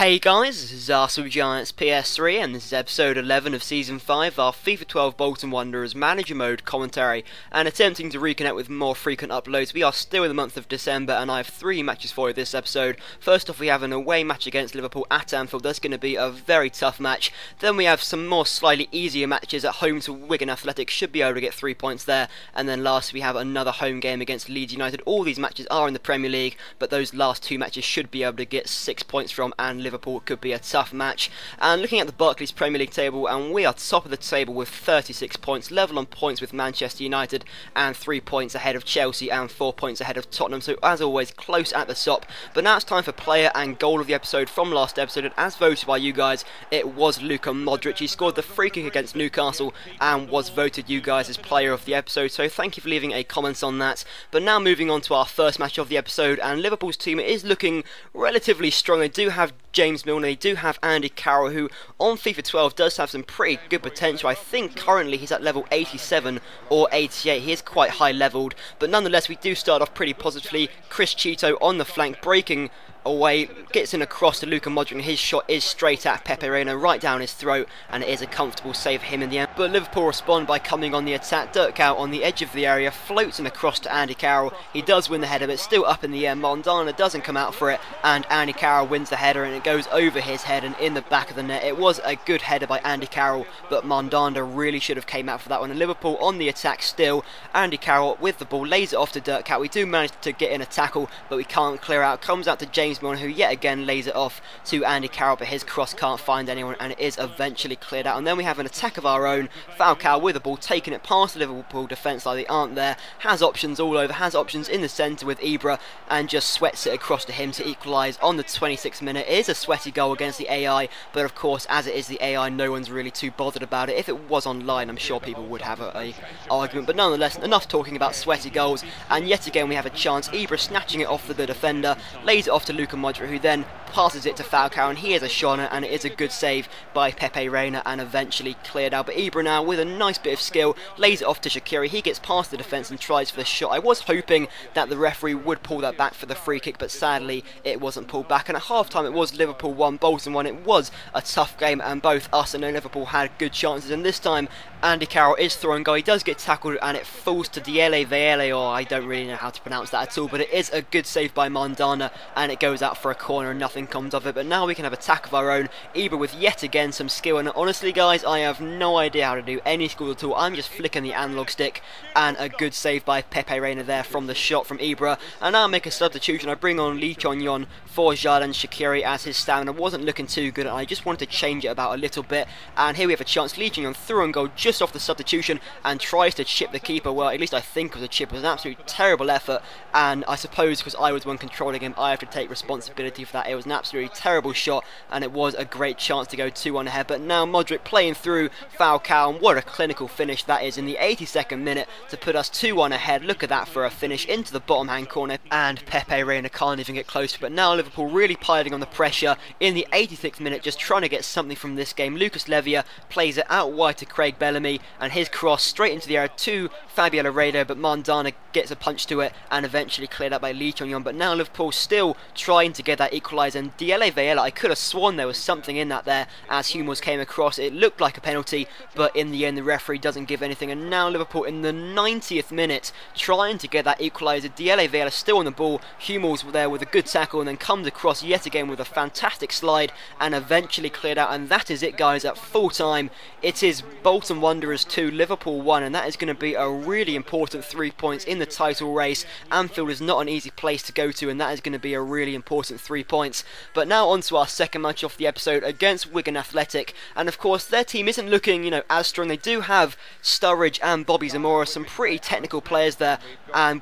Hey guys, this is Arsenal Giants PS3 and this is episode 11 of Season 5, our FIFA 12 Bolton Wanderers Manager Mode commentary, and attempting to reconnect with more frequent uploads. We are still in the month of December and I have 3 matches for you this episode. First off, we have an away match against Liverpool at Anfield. That's going to be a very tough match. Then we have some more slightly easier matches at home to Wigan Athletic, should be able to get 3 points there. And then last we have another home game against Leeds United. All these matches are in the Premier League, but those last 2 matches should be able to get 6 points from, and Liverpool could be a tough match. And looking at the Barclays Premier League table, and we are top of the table with 36 points, level on points with Manchester United, and 3 points ahead of Chelsea and 4 points ahead of Tottenham, so as always close at the top. But now it's time for player and goal of the episode from last episode, and as voted by you guys, it was Luka Modric. He scored the free kick against Newcastle and was voted you guys as player of the episode, so thank you for leaving a comment on that. But now moving on to our first match of the episode, and Liverpool's team is looking relatively strong. They do have James Milner, they do have Andy Carroll, who on FIFA 12 does have some pretty good potential. I think currently he's at level 87 or 88. He is quite high leveled, but nonetheless we do start off pretty positively. Chris Cheeto on the flank, breaking away, gets in across to Luka Modric, and his shot is straight at Pepe Reina, right down his throat, and it is a comfortable save for him in the end. But Liverpool respond by coming on the attack. Dirk out on the edge of the area, floats him across to Andy Carroll. He does win the header, but still up in the air. Mondana doesn't come out for it, and Andy Carroll wins the header, and it goes over his head and in the back of the net. It was a good header by Andy Carroll, but Mondana really should have came out for that one. And Liverpool on the attack still. Andy Carroll with the ball, lays it off to Dirk out. We do manage to get in a tackle, but we can't clear out. Comes out to James Milner, who yet again lays it off to Andy Carroll, but his cross can't find anyone, and it is eventually cleared out. And then we have an attack of our own. Falcao with the ball, taking it past the Liverpool defence like they aren't there. Has options all over, has options in the centre with Ibra, and just sweats it across to him to equalise on the 26th minute. It is a sweaty goal against the AI, but of course, as it is the AI, no one's really too bothered about it. If it was online, I'm sure people would have a argument, but nonetheless, enough talking about sweaty goals. And yet again, we have a chance. Ibra snatching it off the defender, lays it off to Luka Modric, who then passes it to Falcao, and he has a shot, and it is a good save by Pepe Reina and eventually cleared out. But Ibra now with a nice bit of skill lays it off to Shaqiri. He gets past the defence and tries for the shot. I was hoping that the referee would pull that back for the free kick, but sadly it wasn't pulled back. And at half time it was Liverpool 1, Bolton 1. It was a tough game, and both us and Liverpool had good chances, and this time Andy Carroll is throwing goal. He does get tackled and it falls to Diele Veele, or I don't really know how to pronounce that at all, but it is a good save by Mondana, and it goes out for a corner and nothing comes of it. But now we can have attack of our own. Ibra with yet again some skill, and honestly guys, I have no idea how to do any skill at all. I'm just flicking the analog stick, and a good save by Pepe Reina there from the shot from Ibra. And now I make a substitution. I bring on Lee Chon-yon for Xherdan Shaqiri, as his stamina wasn't looking too good, and I just wanted to change it about a little bit. And here we have a chance. Lee Chon-yon through on goal just off the substitution and tries to chip the keeper. Well, at least I think it was a chip. It was an absolute terrible effort, and I suppose because I was the one controlling him, I have to take responsibility for that. It was an absolutely terrible shot, and it was a great chance to go 2-1 ahead. But now Modric playing through Falcao, and what a clinical finish that is in the 82nd minute to put us 2-1 ahead. Look at that for a finish into the bottom hand corner, and Pepe Reina can't even get close. But now Liverpool really piling on the pressure in the 86th minute, just trying to get something from this game. Lucas Levia plays it out wide to Craig Bellamy, and his cross straight into the air to Fabio Laredo, but Mondana gets a punch to it and eventually cleared up by Lee Chon-yon. But now Liverpool still trying to get that equaliser, and Diele Veele, I could have sworn there was something in that there as Hummels came across. It looked like a penalty, but in the end the referee doesn't give anything. And now Liverpool in the 90th minute trying to get that equaliser. Diele Veele still on the ball. Hummels there with a good tackle, and then comes across yet again with a fantastic slide and eventually cleared out. And that is it guys, at full time it is Bolton Wanderers 2, Liverpool 1, and that is going to be a really important 3 points in the title race. Anfield is not an easy place to go to, and that is going to be a really important 3 points. But now on to our second match of the episode against Wigan Athletic, and of course their team isn't looking, as strong. They do have Sturridge and Bobby Zamora, some pretty technical players there,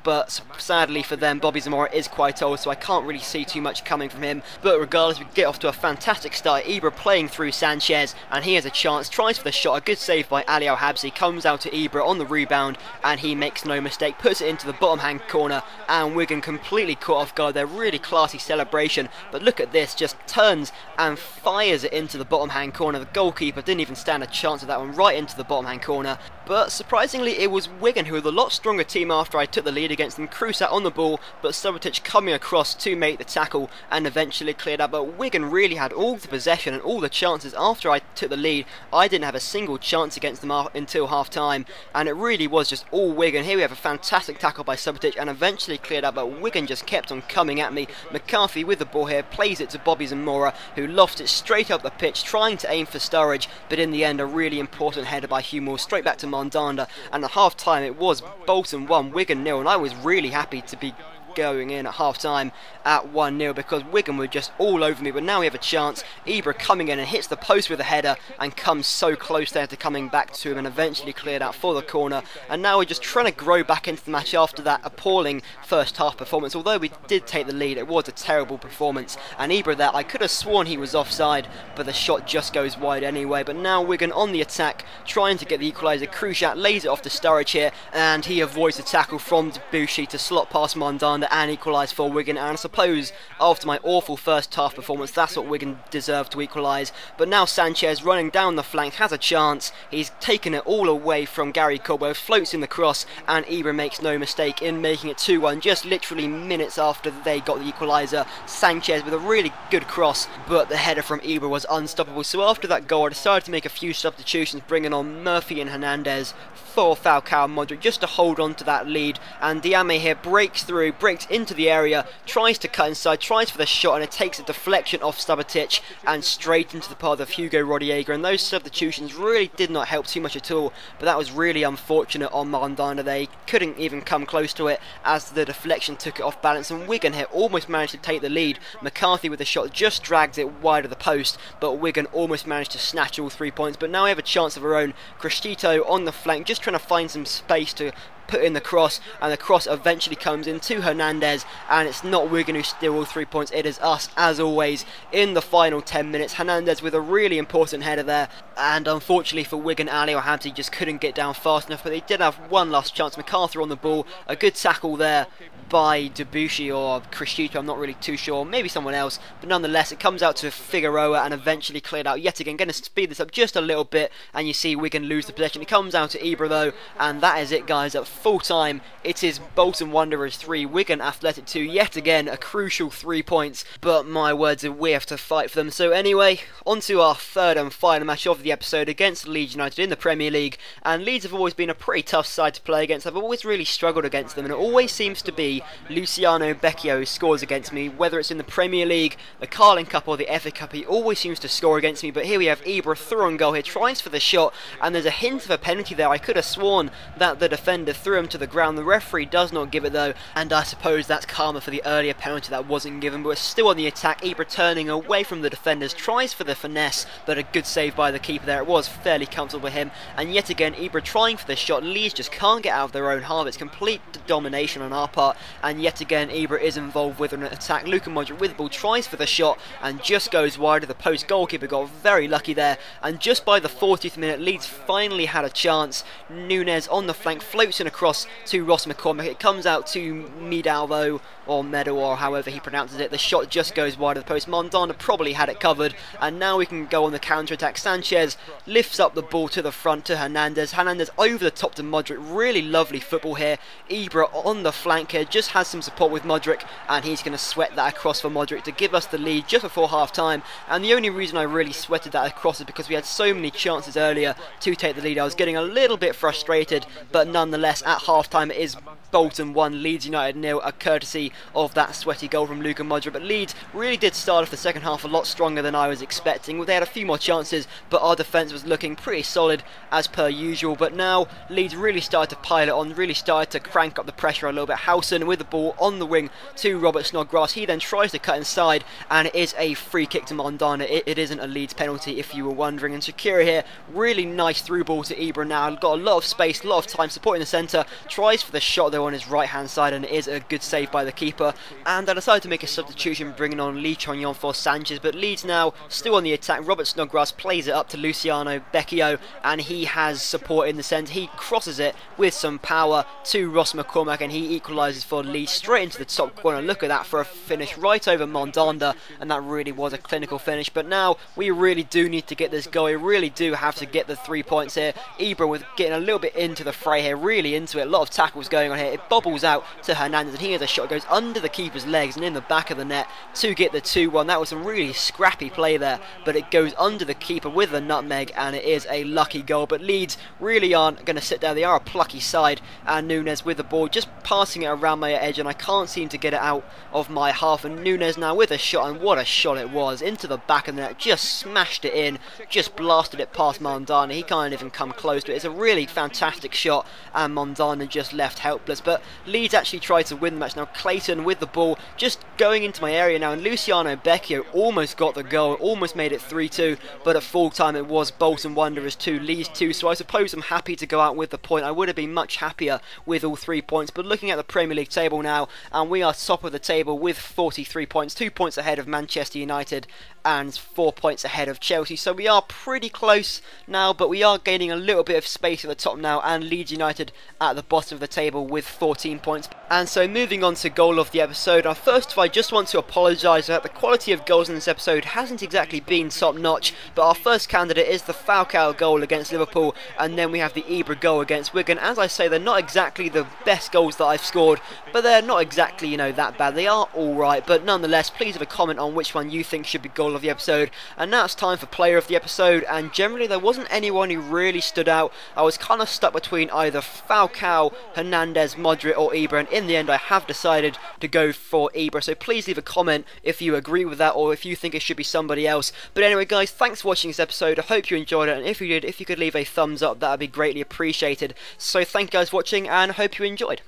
but sadly for them Bobby Zamora is quite old, so I can't really see too much coming from him. But regardless, we get off to a fantastic start. Ibra playing through Sanchez, and he has a chance, tries for the shot, a good save by Ali Al-Habsi, comes out to Ibra on the rebound, and he makes no mistake, puts it into the bottom hand corner, and Wigan completely caught off guard. They're really classy celebration, but look at this, just turns and fires it into the bottom hand corner. The goalkeeper didn't even stand a chance of that one, right into the bottom hand corner. But surprisingly, it was Wigan who were the lot stronger team after I took the lead against them. Krusat on the ball, but Subotic coming across to make the tackle and eventually cleared up. But Wigan really had all the possession and all the chances after I took the lead. I didn't have a single chance against them until half time, and it really was just all Wigan. Here we have a fantastic tackle by Subotic and eventually cleared up, but Wigan just kept on coming at me. McCarthy with the ball here plays it to Bobby Zamora, who lofts it straight up the pitch, trying to aim for Sturridge, but in the end a really important header by Hugh Moore straight back to Mandanda, and at half time it was Bolton 1, Wigan 0, and I was really happy to be going in at half time at 1-0 because Wigan were just all over me. But now we have a chance. Ibra coming in and hits the post with a header and comes so close there to coming back to him and eventually cleared out for the corner. And now we're just trying to grow back into the match after that appalling first half performance. Although we did take the lead, it was a terrible performance, and Ibra there, I could have sworn he was offside, but the shot just goes wide anyway. But now Wigan on the attack, trying to get the equaliser. Krusat lays it off to Sturridge here, and he avoids the tackle from Debussy to slot past Mandanda and equalise for Wigan. And I suppose after my awful first half performance, that's what Wigan deserved to equalise. But now Sanchez running down the flank has a chance. He's taken it all away from Gary Caldwell, floats in the cross, and Ibra makes no mistake in making it 2-1 just literally minutes after they got the equaliser. Sanchez with a really good cross, but the header from Ibra was unstoppable. So after that goal I decided to make a few substitutions, bringing on Murphy and Hernandez for Falcao and Modric just to hold on to that lead. And Diame here breaks through, breaks into the area, tries to cut inside, tries for the shot, and it takes a deflection off Subotic and straight into the path of Hugo Rodallega. And those substitutions really did not help too much at all, but that was really unfortunate on Mandanda. They couldn't even come close to it as the deflection took it off balance, and Wigan here almost managed to take the lead. McCarthy with the shot just dragged it wide of the post, but Wigan almost managed to snatch all 3 points. But now we have a chance of our own. Cristito on the flank, just trying to find some space to put in the cross, and the cross eventually comes in to Hernandez, and it's not Wigan who steal all 3 points, it is us as always in the final 10 minutes. Hernandez with a really important header there, and unfortunately for Wigan, Ali Ohamti just couldn't get down fast enough, but they did have one last chance. MacArthur on the ball, a good tackle there by Debussy or Cristito, I'm not really too sure, maybe someone else, but nonetheless it comes out to Figueroa and eventually cleared out yet again. Going to speed this up just a little bit, and you see Wigan lose the possession. It comes out to Ibra though, and that is it guys. At full time it is Bolton Wanderers 3, Wigan Athletic 2, yet again a crucial 3 points, but my words, we have to fight for them. So anyway, on to our third and final match of the episode against Leeds United in the Premier League. And Leeds have always been a pretty tough side to play against. I've always really struggled against them, and it always seems to be Luciano Becchio who scores against me, whether it's in the Premier League, the Carling Cup or the FA Cup. He always seems to score against me. But here we have Ibra through on goal here, tries for the shot, and there's a hint of a penalty there. I could have sworn that the defender threw him to the ground. The referee does not give it though, and I suppose that's karma for the earlier penalty that wasn't given. But we're still on the attack. Ibra turning away from the defenders, tries for the finesse, but a good save by the keeper there. It was fairly comfortable with him, and yet again Ibra trying for the shot. Leeds just can't get out of their own half. It's complete domination on our part, and yet again Ibra is involved with an attack. Luka Modric with the ball tries for the shot and just goes wide of the post. Goalkeeper got very lucky there, and just by the 40th minute Leeds finally had a chance. Nunez on the flank floats in across to Ross McCormick. It comes out to Midalvo or Meadow or however he pronounces it. The shot just goes wide of the post. Mandanda probably had it covered, and now we can go on the counter attack. Sanchez lifts up the ball to the front to Hernandez. Hernandez over the top to Modric. Really lovely football here. Ibra on the flank here just has some support with Modric, and he's going to sweat that across for Modric to give us the lead just before half time. And the only reason I really sweated that across is because we had so many chances earlier to take the lead. I was getting a little bit frustrated, but nonetheless at half time it is Bolton 1, Leeds United 0, a courtesy of that sweaty goal from Luka Modric. But Leeds really did start off the second half a lot stronger than I was expecting. They had a few more chances, but our defence was looking pretty solid as per usual. But now Leeds really started to pile it on, really started to crank up the pressure a little bit. Howson with the ball on the wing to Robert Snodgrass. He then tries to cut inside, and it is a free kick to Mandanda. It isn't a Leeds penalty if you were wondering. And Shakira here, really nice through ball to Ibra now. Got a lot of space, a lot of time supporting the centre. Tries for the shot though on his right hand side, and it is a good save by the keeper. keeper, and I decided to make a substitution bringing on Lee Chong-yon for Sanchez, but Leeds now still on the attack. Robert Snodgrass plays it up to Luciano Becchio, and he has support in the centre. He crosses it with some power to Ross McCormack, and he equalises for Leeds straight into the top corner. Look at that for a finish right over Mondanda, and that really was a clinical finish. But now we really do need to get this goal. We really do have to get the 3 points here. Ibra was getting a little bit into the fray here, really into it. A lot of tackles going on here. It bobbles out to Hernandez, and he has a shot, goes under the keeper's legs and in the back of the net to get the 2-1. That was some really scrappy play there, but it goes under the keeper with the nutmeg, and it is a lucky goal. But Leeds really aren't going to sit there. They are a plucky side, and Nunes with the ball just passing it around my edge, and I can't seem to get it out of my half. And Nunes now with a shot, and what a shot it was, into the back of the net, just smashed it in, just blasted it past Mondana. He can't even come close to it. It's a really fantastic shot, and Mondana just left helpless. But Leeds actually tried to win the match. Now Clayton with the ball just going into my area now, and Luciano Becchio almost got the goal, almost made it 3-2, but at full time it was Bolton Wanderers 2, Leeds 2, so I suppose I'm happy to go out with the point. I would have been much happier with all 3 points, but looking at the Premier League table now, and we are top of the table with 43 points, 2 points ahead of Manchester United and 4 points ahead of Chelsea, so we are pretty close now, but we are gaining a little bit of space at the top now, and Leeds United at the bottom of the table with 14 points. And so moving on to goal of the episode, first of all I just want to apologise that the quality of goals in this episode hasn't exactly been top notch, but our first candidate is the Falcao goal against Liverpool, and then we have the Ibra goal against Wigan. As I say, they're not exactly the best goals that I've scored, but they're not exactly, you know, that bad. They are alright, but nonetheless, please have a comment on which one you think should be goal of the episode. And now it's time for player of the episode, and generally there wasn't anyone who really stood out. I was kind of stuck between either Falcao, Hernandez, Modric or Ibra, and in the end I have decided to go for Ibra, so please leave a comment if you agree with that or if you think it should be somebody else. But anyway guys, thanks for watching this episode. I hope you enjoyed it, and if you did, if you could leave a thumbs up, that would be greatly appreciated. So thank you guys for watching, and I hope you enjoyed.